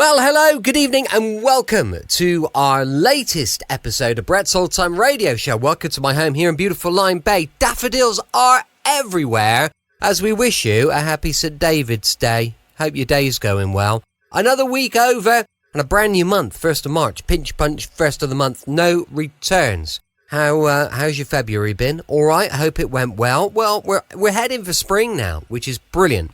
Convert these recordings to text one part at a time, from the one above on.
Well, hello, good evening, and welcome to our latest episode of Brett's Old Time Radio Show. Welcome to my home here in beautiful Lyme Bay. Daffodils are everywhere as we wish you a happy St. David's Day. Hope your day's going well. Another week over and a brand new month, 1st of March. Pinch punch, 1st of the month, no returns. How's your February been? All right, I hope it went well. Well, we're heading for spring now, which is brilliant.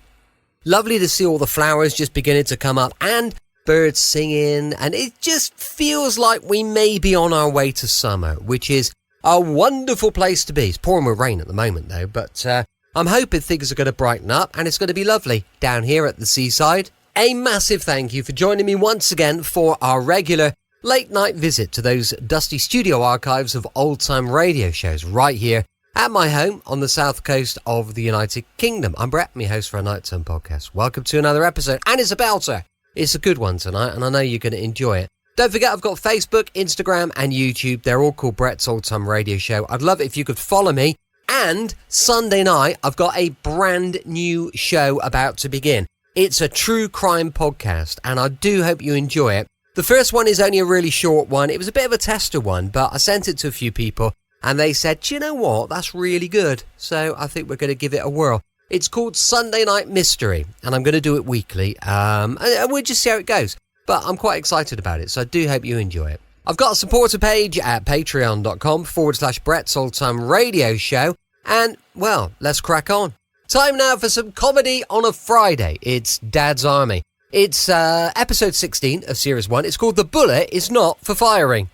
Lovely to see all the flowers just beginning to come up and birds singing, and it just feels like we may be on our way to summer, which is a wonderful place to be. It's pouring with rain at the moment though, but I'm hoping things are going to brighten up and it's going to be lovely down here at the seaside. A massive thank you for joining me once again for our regular late night visit to those dusty studio archives of old time radio shows right here at my home on the south coast of the United Kingdom. I'm Brett, my host for a nighttime podcast. Welcome to another episode, and it's a belter. It's a good one tonight, and I know you're going to enjoy it. Don't forget, I've got Facebook, Instagram, and YouTube. They're all called Brett's Old Time Radio Show. I'd love it if you could follow me. And Sunday night, I've got a brand new show about to begin. It's a true crime podcast, and I do hope you enjoy it. The first one is only a really short one. It was a bit of a tester one, but I sent it to a few people, and they said, do you know what? That's really good. So I think we're going to give it a whirl. It's called Sunday Night Mystery, and I'm going to do it weekly, and we'll just see how it goes. But I'm quite excited about it, so I do hope you enjoy it. I've got a supporter page at patreon.com/Brett's Old Time Radio Show, and, well, let's crack on. Time now for some comedy on a Friday. It's Dad's Army. It's episode 16 of Series 1. It's called The Bullet Is Not for Firing.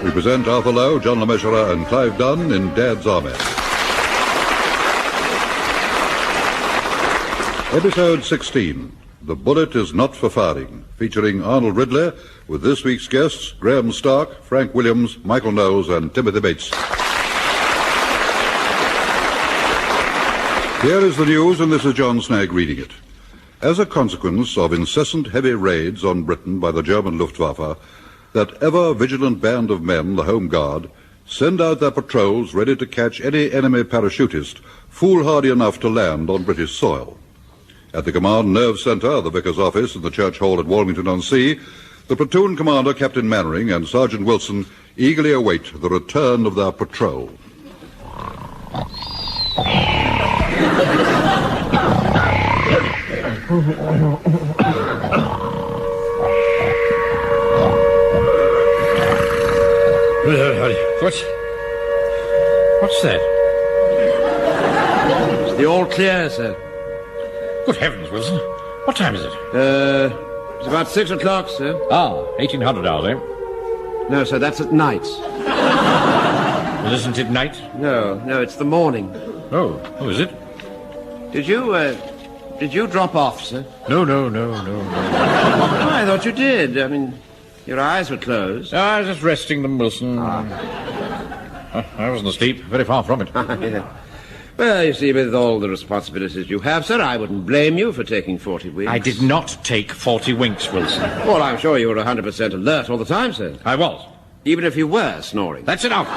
We present Arthur Lowe, John LeMessurier, and Clive Dunn in Dad's Army. Episode 16, The Bullet Is Not for Firing, featuring Arnold Ridley, with this week's guests, Graham Stark, Frank Williams, Michael Knowles, and Timothy Bates. Here is the news, and this is John Snagg reading it. As a consequence of incessant heavy raids on Britain by the German Luftwaffe, that ever-vigilant band of men, the Home Guard, send out their patrols ready to catch any enemy parachutist foolhardy enough to land on British soil. At the Command Nerve Centre, the Vicar's office in the Church Hall at Walmington-on-Sea, the platoon commander, Captain Mannering, and Sergeant Wilson eagerly await the return of their patrol. What's that? It's the all clear, sir. Good heavens, Wilson. What time is it? It's about 6 o'clock, sir. 1800 hours, eh? No, sir, that's at night. Well, isn't it night? No, it's the morning. Oh, is it? Did you drop off, sir? No. Oh, I thought you did. I mean, your eyes were closed. I was just resting them, Wilson. I wasn't asleep. Very far from it. Yeah. Well, you see, with all the responsibilities you have, sir, I wouldn't blame you for taking 40 winks. I did not take 40 winks, Wilson. Well, I'm sure you were 100% alert all the time, sir. I was. Even if you were snoring. That's enough.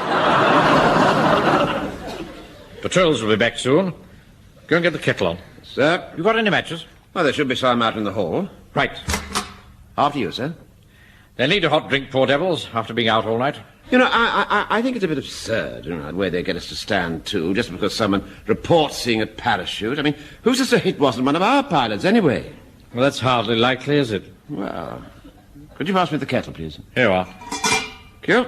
Patrols will be back soon. Go and get the kettle on. Sir? You got any matches? Well, there should be some out in the hall. Right. After you, sir. They need a hot drink, poor devils, after being out all night. You know, I think it's a bit absurd, you know, the way they get us to stand to, just because someone reports seeing a parachute. I mean, who's to say it wasn't one of our pilots, anyway? Well, that's hardly likely, is it? Well, could you pass me the kettle, please? Here you are. Thank you.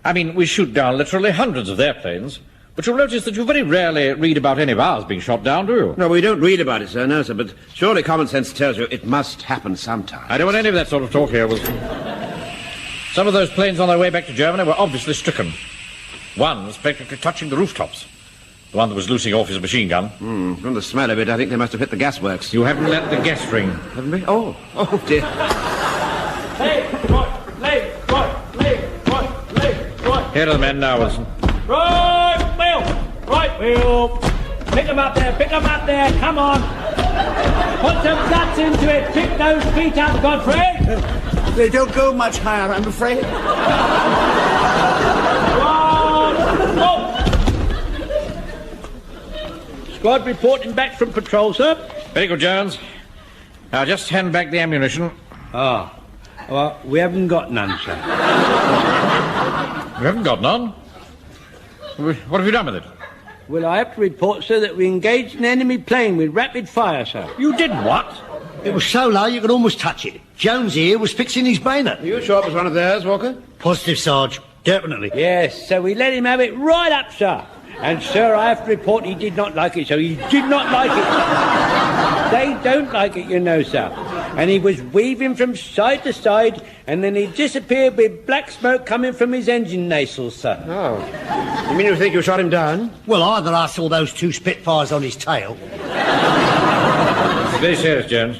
I mean, we shoot down literally hundreds of their planes, but you'll notice that you very rarely read about any of ours being shot down, do you? No, we don't read about it, sir, no, sir, but surely common sense tells you it must happen sometime. I don't want any of that sort of talk here, Wilson. Some of those planes on their way back to Germany were obviously stricken. One was practically touching the rooftops. The one that was loosing off his machine gun. From the smell of it, I think they must have hit the gasworks. You haven't let the gas ring. Haven't we? Oh, dear. Here are the men now, Wilson. Right, Will. Pick them up there, come on. Put some guts into it. Kick those feet up, Godfrey. They don't go much higher, I'm afraid. Squad reporting back from patrol, sir. Very good, Jones. Now, just hand back the ammunition. Ah. Well, we haven't got none, sir. You haven't got none? What have you done with it? Well, I have to report, sir, that we engaged an enemy plane with rapid fire, sir. You did what? It was so low you could almost touch it. Jones here was fixing his bayonet. Are you sure it was one of theirs, Walker? Positive, Sarge. Definitely. Yes, so we let him have it right up, sir. And, sir, I have to report he did not like it, so he did not like it. They don't like it, you know, sir. And he was weaving from side to side, and then he disappeared with black smoke coming from his engine nasals, sir. Oh. You mean you think you shot him down? Well, either I saw those 2 Spitfires on his tail. It's very serious, Jones.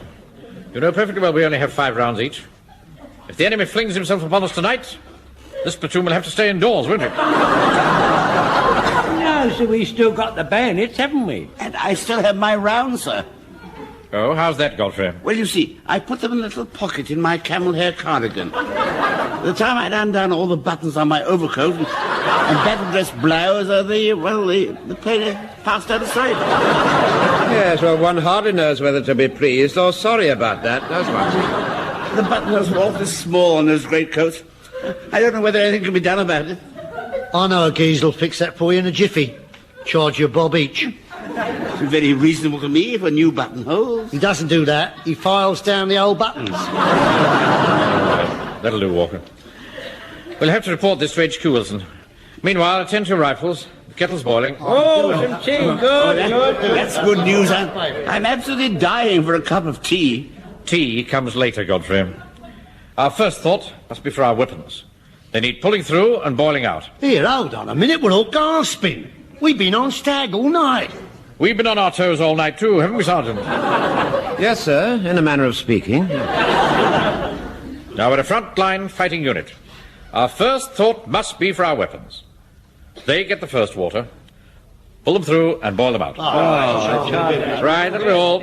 You know perfectly well we only have 5 rounds each. If the enemy flings himself upon us tonight, this platoon will have to stay indoors, won't it? No, so we've still got the bayonets, haven't we? And I still have my rounds, sir. Oh, how's that, Godfrey? Well, you see, I put them in a little pocket in my camel hair cardigan. By the time I'd undone all the buttons on my overcoat and battle dress blouse, the plane passed out of sight. Yes, well, one hardly knows whether to be pleased or sorry about that, does one? The buttonholes were awfully small on those greatcoats. I don't know whether anything can be done about it. I know a geezer will fix that for you in a jiffy. Charge you $1 each. It's very reasonable to me for new buttonholes. He doesn't do that. He files down the old buttons. That'll do, Walker. We'll have to report this to HQ, Wilson. Meanwhile, attend to your rifles. The kettle's boiling. Oh, some tea. Good. That's good news. I'm absolutely dying for a cup of tea. Tea comes later, Godfrey. Our first thought must be for our weapons. They need pulling through and boiling out. Here, hold on a minute. We're all gasping. We've been on stag all night. We've been on our toes all night, too, haven't we, Sergeant? Yes, sir, in a manner of speaking. Now, we're a front-line fighting unit. Our first thought must be for our weapons. They get the first water, pull them through, and boil them out. Right, that'll be all.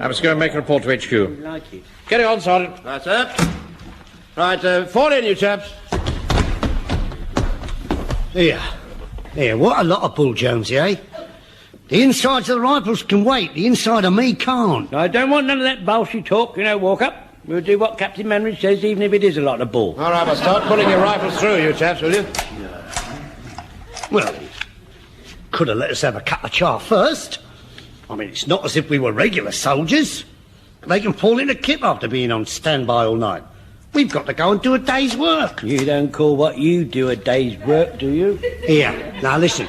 I must go and make a report to HQ. Carry on, Sergeant. Right, sir. Right, fall in, you chaps. Here, what a lot of bull, Jonesy, eh? The insides of the rifles can wait, the inside of me can't. I don't want none of that bullshit talk, you know, Walker. We'll do what Captain Manridge says, even if it is a lot of bull. All right, well, start pulling your rifles through, you chaps, will you? Well, could have let us have a cup of char first. I mean, it's not as if we were regular soldiers. They can fall into kip after being on standby all night. We've got to go and do a day's work. You don't call what you do a day's work, do you? Here, now listen.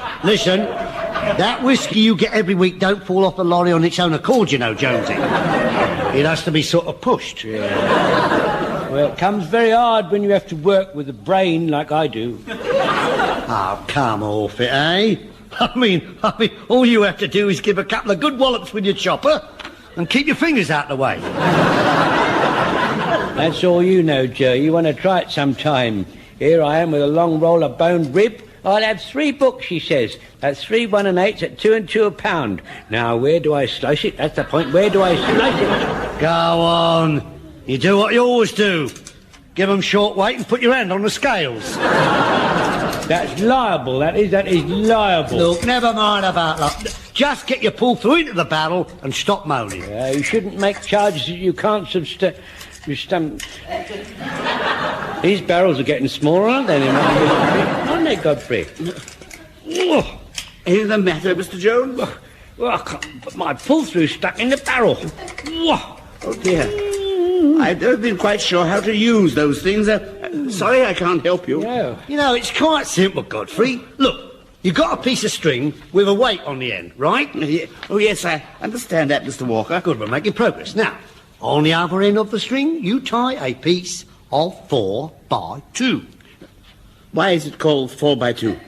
That whiskey you get every week don't fall off the lorry on its own accord, you know, Jonesy. It has to be sort of pushed. Yeah. Well, it comes very hard when you have to work with a brain like I do. Oh, come off it, eh? I mean, all you have to do is give a couple of good wallops with your chopper and keep your fingers out the way. That's all you know, Joe. You want to try it sometime. Here I am with a long roll of boned rib. I'll have 3 books, she says. That's 3 1 1/8 at 2 and 2 a pound. Now, where do I slice it? That's the point. Where do I slice it? Go on. You do what you always do. Give 'em short weight and put your hand on the scales. That's liable, that is liable. Look, never mind about that. Just get your pull through into the barrel and stop moaning. You shouldn't make charges that you can't These barrels are getting smaller, aren't they? Aren't they, Godfrey? Anything the matter, Mr. Jones? Well, I can't, but my pull-through stuck in the barrel. Oh, dear. I've never been quite sure how to use those things. Sorry I can't help you. No. You know, it's quite simple, Godfrey. Look, you've got a piece of string with a weight on the end, right? Oh, yes, I understand that, Mr. Walker. Good, we're making progress. Now, on the other end of the string, you tie a piece of 4x2. Why is it called 4x2?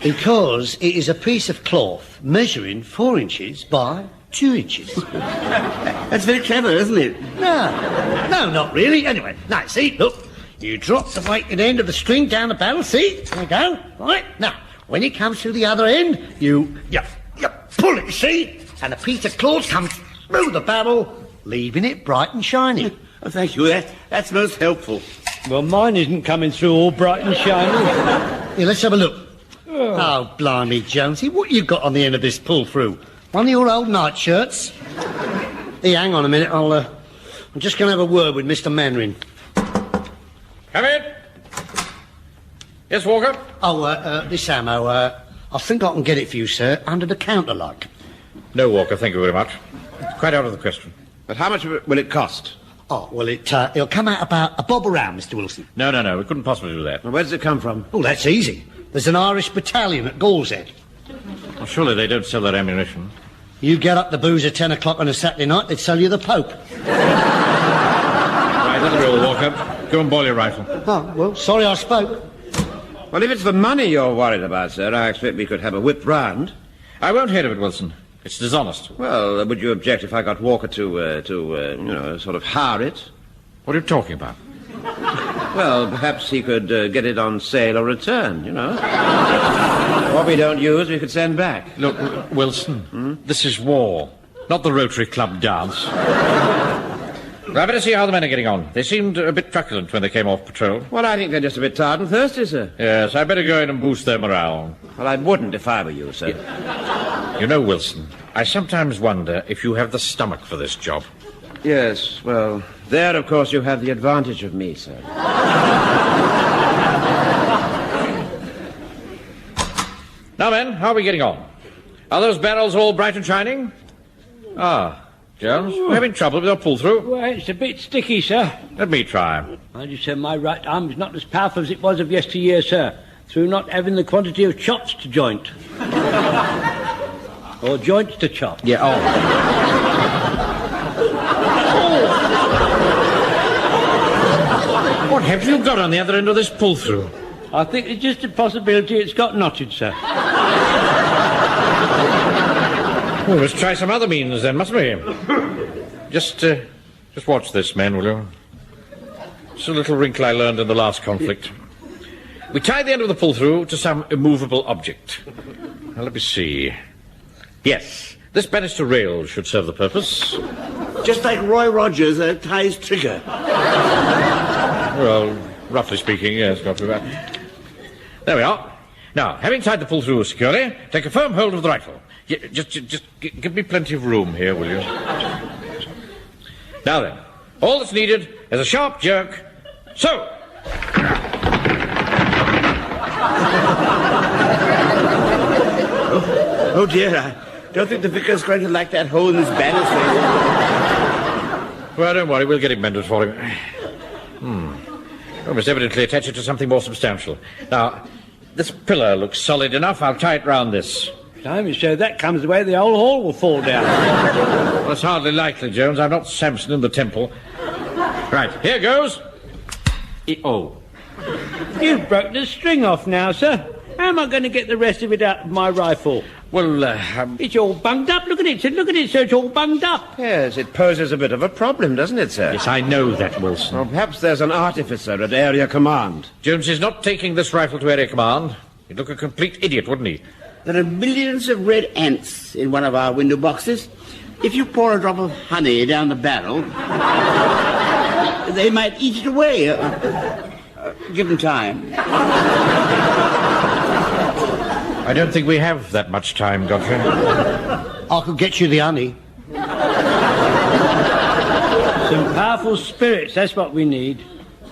Because it is a piece of cloth measuring 4 inches by 2 inches. That's very clever, isn't it? No, not really. Anyway, now, see, look. You drop the weighted end of the string down the barrel, see? There you go. Right. Now, when it comes to the other end, you pull it, see? And a piece of cloth comes through the barrel, leaving it bright and shiny. Oh, thank you. That's most helpful. Well, mine isn't coming through all bright and shiny. Here, let's have a look. Oh, blimey, Jonesy, what you got on the end of this pull-through? One of your old nightshirts? Hey, hang on a minute, I'm just going to have a word with Mr. Mandarin. Come in. Yes, Walker? Oh, this ammo, I think I can get it for you, sir, under the counter, like. No, Walker, thank you very much. Quite out of the question. But how much will it cost? Oh, well, it'll come out about a bob around, Mr. Wilson. No, we couldn't possibly do that. Well, where does it come from? Oh, that's easy. There's an Irish battalion at Gallshead. Well, surely they don't sell that ammunition. You get up the booze at 10 o'clock on a Saturday night, they'd sell you the Pope. Right, that'll be all, Walker. Go and boil your rifle. Oh, well, sorry I spoke. Well, if it's the money you're worried about, sir, I expect we could have a whip round. I won't hear of it, Wilson. It's dishonest. Well, would you object if I got Walker to sort of hire it? What are you talking about? Well, perhaps he could get it on sale or return, you know. What we don't use, we could send back. Look, Wilson, this is war, not the Rotary Club dance. I better see how the men are getting on. They seemed a bit truculent when they came off patrol. Well, I think they're just a bit tired and thirsty, sir. Yes, I'd better go in and boost their morale. Well, I wouldn't if I were you, sir. You know, Wilson, I sometimes wonder if you have the stomach for this job. Yes, well, there, of course, you have the advantage of me, sir. Now, men, how are we getting on? Are those barrels all bright and shining? Ah, Jones, we're having trouble with our pull-through. Well, it's a bit sticky, sir. Let me try. I just said my right arm is not as powerful as it was of yesteryear, sir, through not having the quantity of chops to joint. Or joints to chop. Yeah, What have you got on the other end of this pull-through? I think it's just a possibility it's got knotted, sir. Well, let's try some other means then, mustn't we? Just watch this, men, will you? It's a little wrinkle I learned in the last conflict. We tie the end of the pull-through to some immovable object. Now, let me see. Yes, this banister rail should serve the purpose. Just like Roy Rogers ties trigger. Well, roughly speaking, yes, not too bad. There we are. Now, having tied the pull-through securely, take a firm hold of the rifle. Just give me plenty of room here, will you? Now then, all that's needed is a sharp jerk. So! Oh, dear, I don't think the vicar's going to like that hole in his banister. Well, don't worry, we'll get it mended for him. We must evidently attach it to something more substantial. Now, this pillar looks solid enough. I'll tie it round this. Blimey, so that comes the way the whole hall will fall down. Well, it's hardly likely, Jones. I'm not Samson in the temple. Right, here goes. You've broken the string off now, sir. How am I going to get the rest of it out of my rifle? Well, It's all bunged up. Look at it, sir. Look at it, sir. It's all bunged up. Yes, it poses a bit of a problem, doesn't it, sir? Yes, I know that, Wilson. Well, perhaps there's an artificer at Area Command. Jones is not taking this rifle to Area Command. He'd look a complete idiot, wouldn't he? There are millions of red ants in one of our window boxes. If you pour a drop of honey down the barrel, they might eat it away. Give them time. I don't think we have that much time, Godfrey. I could get you the honey. Some powerful spirits, that's what we need.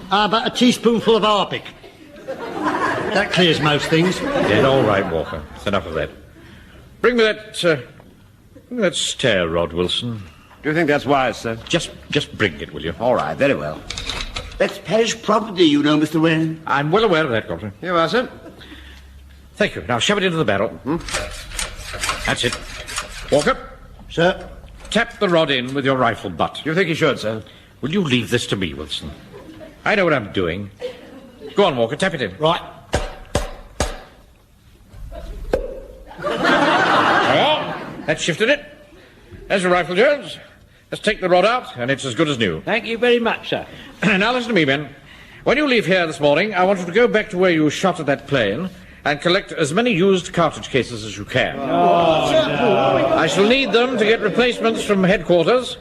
How about a teaspoonful of Arpic? That clears most things. Yeah, all right, Walker. It's enough of that. Bring me that stair rod, Wilson. Do you think that's wise, sir? Just bring it, will you? All right, very well. That's parish property, you know, Mr. Wayne. I'm well aware of that, Godfrey. Here you are, sir. Thank you. Now shove it into the barrel. That's it. Walker, Sir? tap the rod in with your rifle butt. Do you think you should, sir? Will you leave this to me, Wilson? I know what I'm doing. Go on, Walker, tap it in. Right. That shifted it. There's the rifle, Jones. Let's take the rod out, and it's as good as new. Thank you very much, sir. Now listen to me, men. When you leave here this morning, I want you to go back to where you shot at that plane and collect as many used cartridge cases as you can. I shall need them to get replacements from headquarters.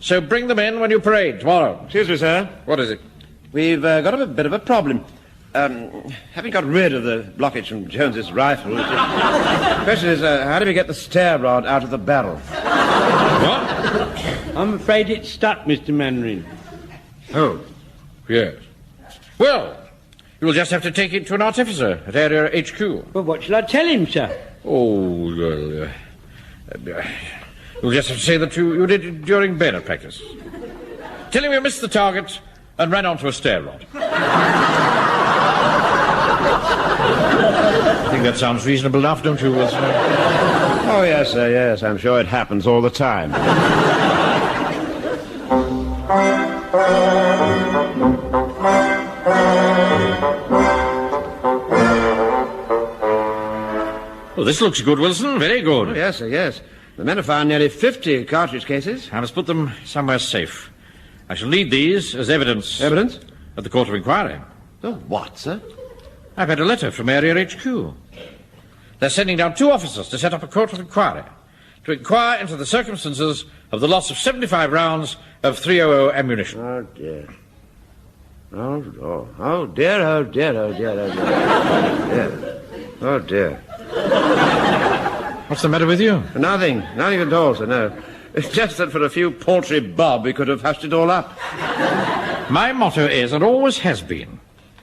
So bring them in when you parade tomorrow. Excuse me, sir. What is it? We've got a bit of a problem. Having got rid of the blockage from Jones's rifle, the question is, how do we get the stair rod out of the barrel? What? I'm afraid it's stuck, Mr. Mannering. Oh, yes. Well, you'll just have to take it to an artificer at Area HQ. Well, what shall I tell him, sir? Oh, well, you'll just have to say that you did it during bayonet practice. Tell him you missed the target and ran onto a stair rod. I think that sounds reasonable enough, don't you, Wilson? Oh, yes, sir, yes. I'm sure it happens all the time. Well, this looks good, Wilson. Very good. Oh, yes, sir, yes. The men have found nearly 50 cartridge cases. I must put them somewhere safe. I shall need these as evidence. Evidence? At the Court of Inquiry. Oh, what, sir? I've had a letter from Area HQ. They're sending down 2 officers to set up a Court of Inquiry to inquire into the circumstances of the loss of 75 rounds of .300 ammunition. Oh, dear. Oh, dear, oh, dear, oh, dear, oh, dear. Oh, dear. What's the matter with you? Nothing at all, sir, no. It's just that for a few paltry bob we could have hushed it all up. My motto is, and always has been,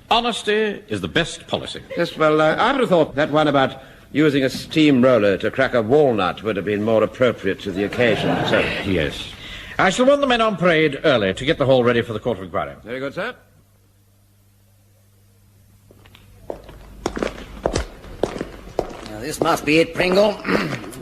honesty is the best policy. Yes, well, I would have thought that one about using a steamroller to crack a walnut would have been more appropriate to the occasion, sir. Yes. I shall want the men on parade early to get the hall ready for the Court of Inquiry. Very good, sir. Now, this must be it, Pringle.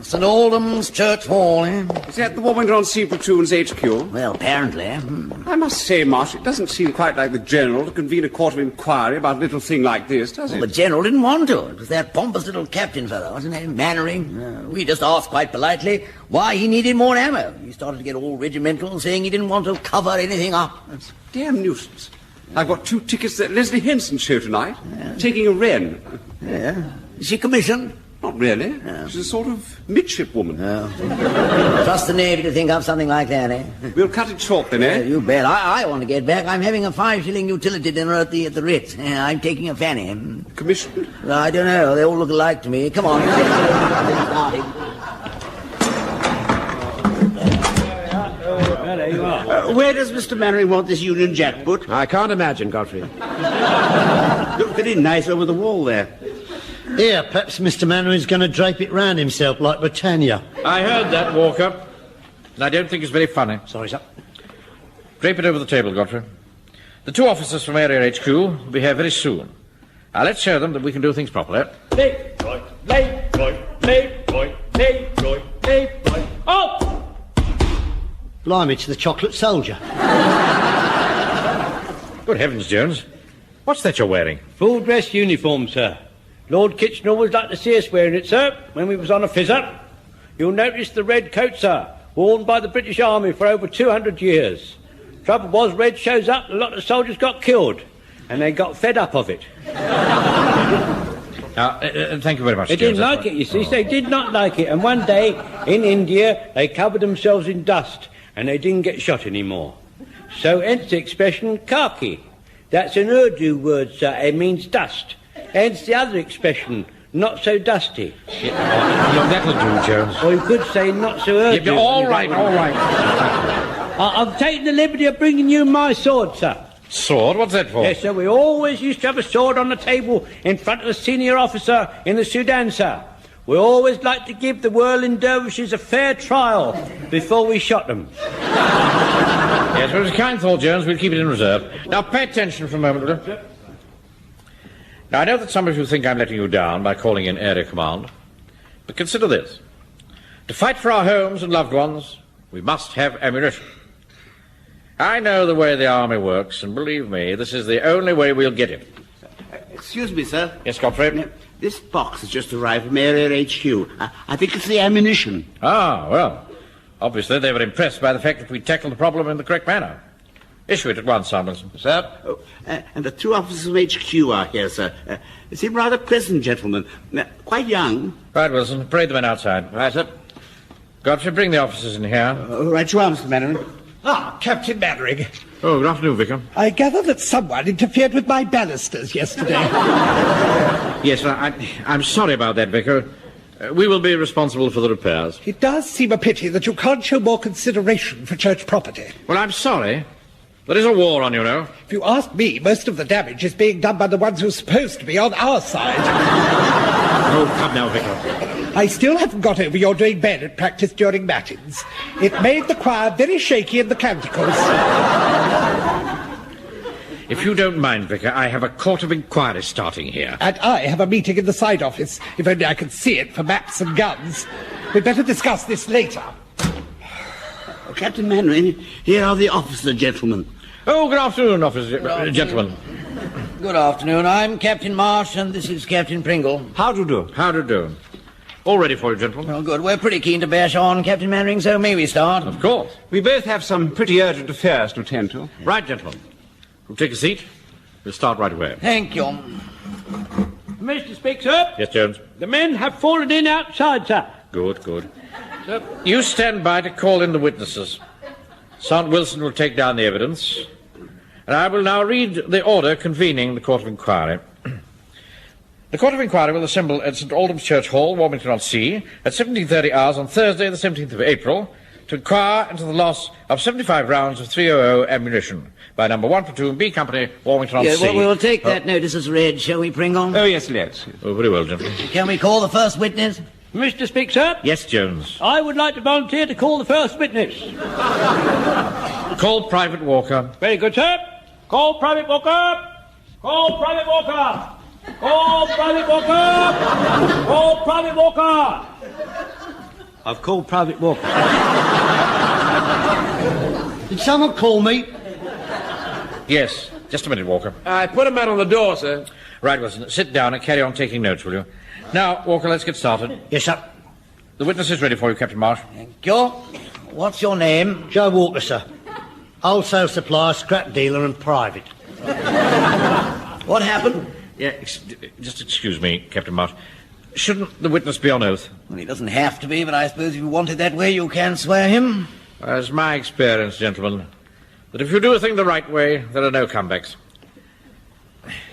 St. Aldham's Church Hall, eh? Is that the Warmington Platoon's HQ? Well, apparently. I must say, Marsh, it doesn't seem quite like the General to convene a court of inquiry about a little thing like this, does it? Well, the General didn't want to. It was that pompous little captain fellow, wasn't it? Mannering. We just asked quite politely why he needed more ammo. He started to get all regimental, saying he didn't want to cover anything up. That's a damn nuisance. I've got 2 tickets to that Leslie Henson show tonight. Yeah. Taking a wren. Yeah. Is she commissioned? Not really. No. She's a sort of midshipwoman. No. Trust the Navy to think up something like that, eh? We'll cut it short then, eh? You bet. I want to get back. I'm having a 5-shilling utility dinner at the Ritz. I'm taking a fanny. Commissioned? I don't know. They all look alike to me. Come on. There you are. Where does Mr. Mannering want this Union Jack put? I can't imagine, Godfrey. Look at it nice over the wall there. Here, perhaps Mr. Mannering's going to drape it round himself like Britannia. I heard that, Walker. And I don't think it's very funny. Sorry, sir. Drape it over the table, Godfrey. The 2 officers from Area HQ will be here very soon. Now, let's show them that we can do things properly. Oh! Blimey, it's the chocolate soldier. Good heavens, Jones. What's that you're wearing? Full dress uniform, sir. Lord Kitchener always liked to see us wearing it, sir, when we was on a fizz-up. You'll notice the red coat, sir, worn by the British Army for over 200 years. Trouble was, red shows up, a lot of soldiers got killed, and they got fed up of it. Thank you very much, They Jones. didn't like it, you see. They did not like it. And one day, in India, they covered themselves in dust, and they didn't get shot anymore. So, hence the expression, khaki. That's an Urdu word, sir. It means dust. Hence the other expression, not so dusty. Look, that'll do, Jones. Or you could say, not so Urdu. All right. I've taken the liberty of bringing you my sword, sir. Sword? What's that for? Yes, sir. We always used to have a sword on the table in front of the senior officer in the Sudan, sir. We always liked to give the whirling dervishes a fair trial before we shot them. Yes, well, it's a kind thought, Jones. We'll keep it in reserve. Now, pay attention for a moment, will you? Now, I know that some of you think I'm letting you down by calling in Area Command, but consider this. To fight for our homes and loved ones, we must have ammunition. I know the way the Army works, and believe me, this is the only way we'll get it. Excuse me, sir. Yes, Godfrey? This box has just arrived from Area HQ. I think it's the ammunition. Ah, well, obviously they were impressed by the fact that we tackled the problem in the correct manner. Issue it at once, Samuelson. Sir? Oh, and the 2 officers from HQ are here, sir. They seem rather pleasant gentlemen. Quite young. Right, Wilson. Parade the men outside. Right, sir. Godfrey, bring the officers in here. Right you are, Mr. Mannering. Ah, Captain Mannering. Oh, good afternoon, Vicar. I gather that someone interfered with my balusters yesterday. Yes, I'm sorry about that, Vicar. We will be responsible for the repairs. It does seem a pity that you can't show more consideration for church property. Well, I'm sorry. There is a war on, you know. If you ask me, most of the damage is being done by the ones who are supposed to be on our side. Oh, come now, Vicar. I still haven't got over your doing Bennett practice during matins. It made the choir very shaky in the canticles. If you don't mind, Vicar, I have a court of inquiry starting here. And I have a meeting in the side office, if only I can see it for maps and guns. We'd better discuss this later. Oh, Captain Mannering, here are the officer gentlemen. Oh, good afternoon, officer gentlemen. Good afternoon. I'm Captain Marsh, and this is Captain Pringle. How do you do? How do you do? All ready for you, gentlemen? Oh, good. We're pretty keen to bash on, Captain Mannering, so may we start? Of course. We both have some pretty urgent affairs to attend to. Right, gentlemen. We'll take a seat. We'll start right away. Thank you. Mr. Speak, sir. Yes, Jones? The men have fallen in outside, sir. Good, good. Sir, you stand by to call in the witnesses. Sergeant Wilson will take down the evidence. And I will now read the order convening the Court of Inquiry. The Court of Inquiry will assemble at St. Aldham's Church Hall, Warmington-on-Sea, at 17:30 hours on Thursday, the 17th of April, to inquire into the loss of 75 rounds of .300 ammunition by number 1 platoon, B Company, Warmington-on-Sea. Yeah, well, we'll take that notice as read, shall we, Pringle? Oh, yes, let's. Oh, very well, gentlemen. Can we call the first witness? Mr. Speak, sir. Yes, Jones. I would like to volunteer to call the first witness. Call Private Walker. Very good, sir. Call Private Walker. Call Private Walker. Call Private Walker. Call Private Walker. I've called Private Walker. Did someone call me? Yes, just a minute, Walker. I put a man on the door, sir. Right, Wilson, sit down and carry on taking notes, will you? Now, Walker, let's get started. Yes, sir. The witness is ready for you, Captain Marsh. Thank you. What's your name? Joe Walker, sir. Wholesale supplier, scrap dealer and private. What happened? Yeah, just excuse me, Captain Marsh. Shouldn't the witness be on oath? Well, he doesn't have to be, but I suppose if you want it that way, you can swear him. It's my experience, gentlemen, that if you do a thing the right way, there are no comebacks.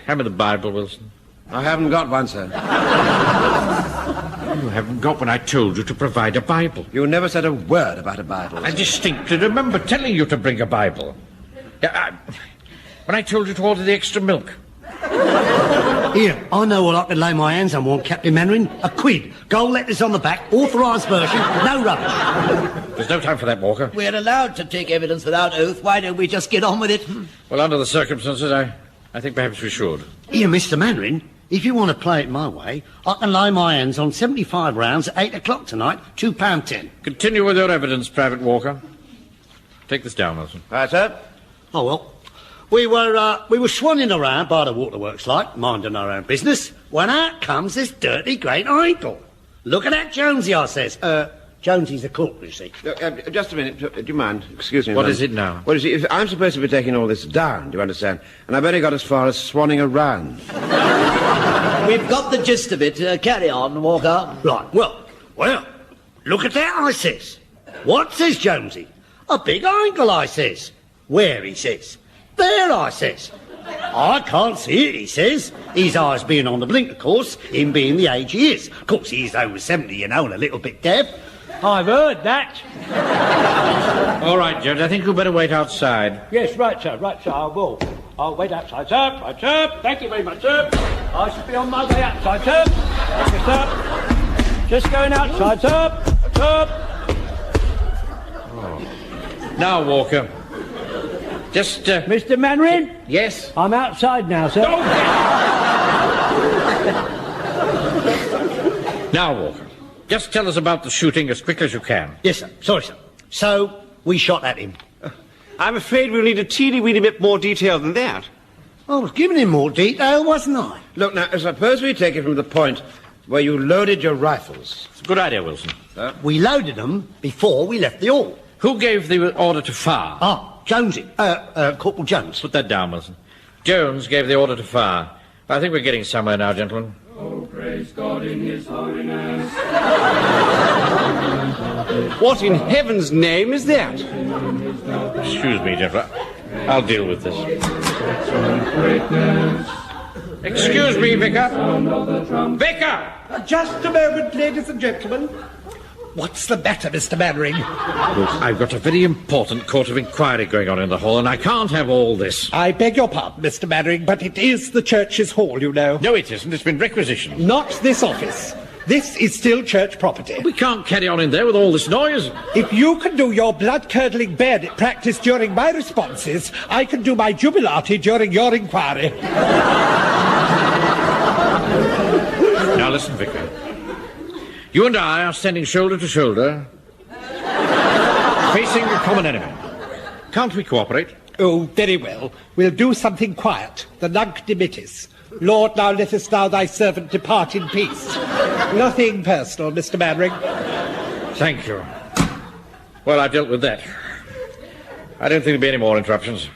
Hand me the Bible, Wilson. I haven't got one, sir. You haven't got one. I told you to provide a Bible. You never said a word about a Bible. I distinctly remember telling you to bring a Bible. When I told you to order the extra milk. Here, I know what I can lay my hands on one, Captain Mannering. A quid, gold letters on the back, authorised version, no rubbish. There's no time for that, Walker. We're allowed to take evidence without oath. Why don't we just get on with it? Well, under the circumstances, I think perhaps we should. Here, Mr. Mannering, if you want to play it my way, I can lay my hands on 75 rounds at 8 o'clock tonight, £2.10. Continue with your evidence, Private Walker. Take this down, Wilson. Right, sir. Oh, well. We were swanning around by the waterworks like, minding our own business, when out comes this dirty great idol. Look at that Jonesy, I says. Jonesy's the cook, you see. Just a minute. Do you mind? Excuse me. What is it now? Well, you see, if I'm supposed to be taking all this down, do you understand? And I've only got as far as swanning around. We've got the gist of it. Carry on, Walker. Right, well, look at that, I says. What, says Jonesy? A big angle, I says. Where, he says. There, I says. I can't see it, he says. His eyes being on the blink, of course, him being the age he is. Of course, he's over 70, you know, and a little bit deaf. I've heard that. All right, Judge, I think you'd better wait outside. Yes, right, sir, I will. I'll wait outside, sir. Right, sir. Thank you very much, sir. I shall be on my way outside, sir. Thank you, sir. Just going outside, sir. Sir. Oh. Now, Walker. Just, Mr. Mannering? Yes? I'm outside now, sir. Now, Walker, just tell us about the shooting as quickly as you can. Yes, sir. Sorry, sir. So, we shot at him. I'm afraid we'll need a teeny-weeny bit more detail than that. I was giving him more detail, wasn't I? Look, now, suppose we take it from the point where you loaded your rifles. It's a good idea, Wilson. We loaded them before we left the hall. Who gave the order to fire? Jonesy. Corporal Jones. Put that down, Wilson. Jones gave the order to fire. I think we're getting somewhere now, gentlemen. Oh, praise God in His holiness. What in heaven's name is that? Excuse me, gentlemen. I'll deal with this. Excuse me, Vicar. Vicar! Just a moment, ladies and gentlemen. What's the matter, Mr. Mannering? Look, I've got a very important court of inquiry going on in the hall, and I can't have all this. I beg your pardon, Mr. Mannering, but it is the church's hall, you know. No, it isn't. It's been requisitioned. Not this office. This is still church property. We can't carry on in there with all this noise. If you can do your blood-curdling bayonet practice during my responses, I can do my jubilati during your inquiry. Now listen, Vicar. You and I are standing shoulder to shoulder, facing a common enemy. Can't we cooperate? Oh, very well. We'll do something quiet. The nunc dimittis. Lord, now lettest thou thy servant depart in peace. Nothing personal, Mr. Mannering. Thank you. Well, I've dealt with that. I don't think there'll be any more interruptions.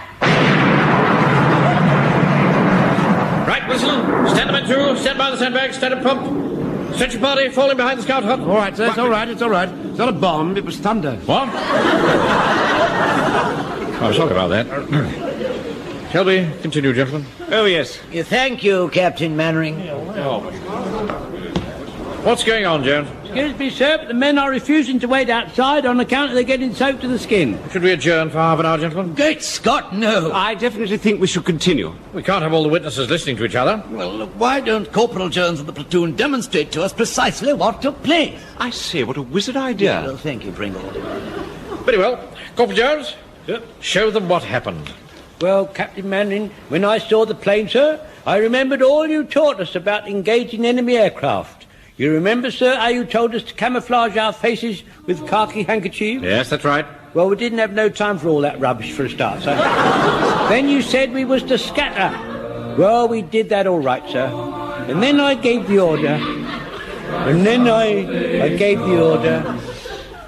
Right, whistle. Stand by two. Stand by the sandbag. Stand up pump. Stretch your party. Falling behind the scout hut. All right, sir. It's all right. It's all right. It's not a bomb. It was thunder. What? Oh, sorry about that. Shall we continue, gentlemen? Oh, yes. Thank you, Captain Mannering. What's going on, Jones? Excuse me, sir, but the men are refusing to wait outside on account of they're getting soaked to the skin. Should we adjourn for half an hour, gentlemen? Great Scott, no. I definitely think we should continue. We can't have all the witnesses listening to each other. Well, why don't Corporal Jones and the platoon demonstrate to us precisely what took place? I say, what a wizard idea. Well, thank you, Pringle. Very well. Corporal Jones, show them what happened. Well, Captain Mannering, when I saw the plane, sir, I remembered all you taught us about engaging enemy aircraft. You remember, sir, how you told us to camouflage our faces with khaki handkerchiefs? Yes, that's right. Well, we didn't have no time for all that rubbish for a start, sir. Then you said we was to scatter. Well, we did that all right, sir. And then I gave the order.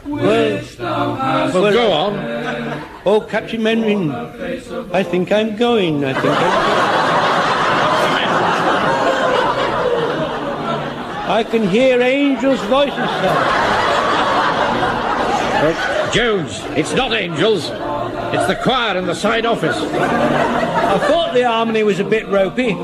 Well, go on. Oh, Captain Mannering, I think I'm going. I can hear angels' voices, sir. Jones, it's not angels. It's the choir in the side office. I thought the harmony was a bit ropey.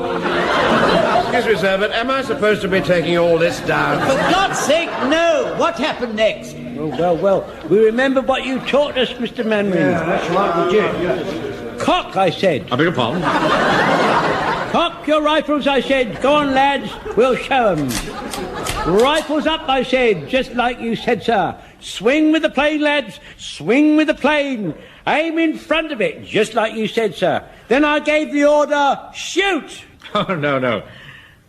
Excuse me, sir, but am I supposed to be taking all this down? For God's sake, no! What happened next? Oh, well, we remember what you taught us, Mr. Mannering. Yeah, that's right, we did, yes. Cock, I said. I beg your pardon? Cock your rifles, I said. Go on, lads, we'll show 'em. Rifles up, I said, just like you said, sir. Swing with the plane, lads, swing with the plane. Aim in front of it, just like you said, sir. Then I gave the order, shoot! Oh, no.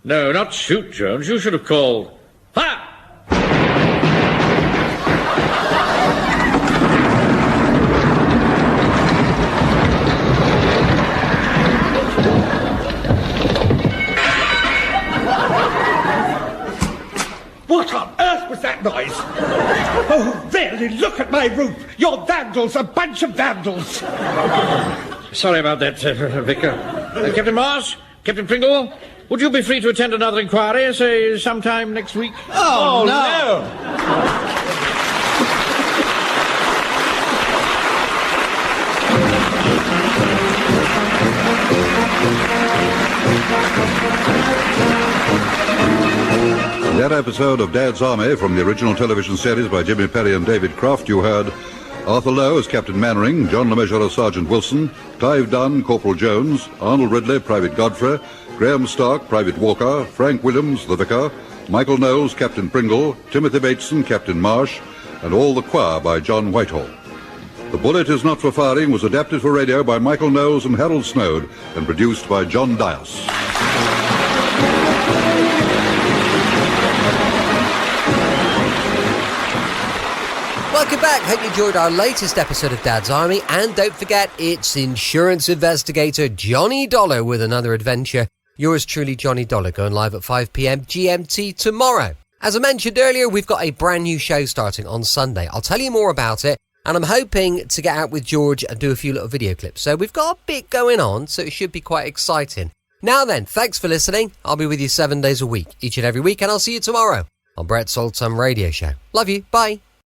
No, not shoot, Jones. You should have called, fire! What on earth was that noise? Oh, really, look at my roof. You're vandals, a bunch of vandals. Sorry about that, Vicar. Captain Marsh, Captain Pringle, would you be free to attend another inquiry, say, sometime next week? Oh, no! In that episode of Dad's Army from the original television series by Jimmy Perry and David Croft, you heard Arthur Lowe as Captain Mannering, John LeMessurier as Sergeant Wilson, Clive Dunn, Corporal Jones, Arnold Ridley, Private Godfrey, Graham Stark, Private Walker, Frank Williams, the Vicar, Michael Knowles, Captain Pringle, Timothy Bateson, Captain Marsh, and all the choir by John Whitehall. The Bullet Is Not for Firing was adapted for radio by Michael Knowles and Harold Snowd and produced by John Dias. Welcome back. Hope you enjoyed our latest episode of Dad's Army. And don't forget, it's insurance investigator Johnny Dollar with another adventure. Yours truly, Johnny Dollar, going live at 5 p.m. GMT tomorrow. As I mentioned earlier, we've got a brand new show starting on Sunday. I'll tell you more about it. And I'm hoping to get out with George and do a few little video clips. So we've got a bit going on, so it should be quite exciting. Now then, thanks for listening. I'll be with you 7 days a week, each and every week. And I'll see you tomorrow on Brett's Old Time Radio Show. Love you. Bye.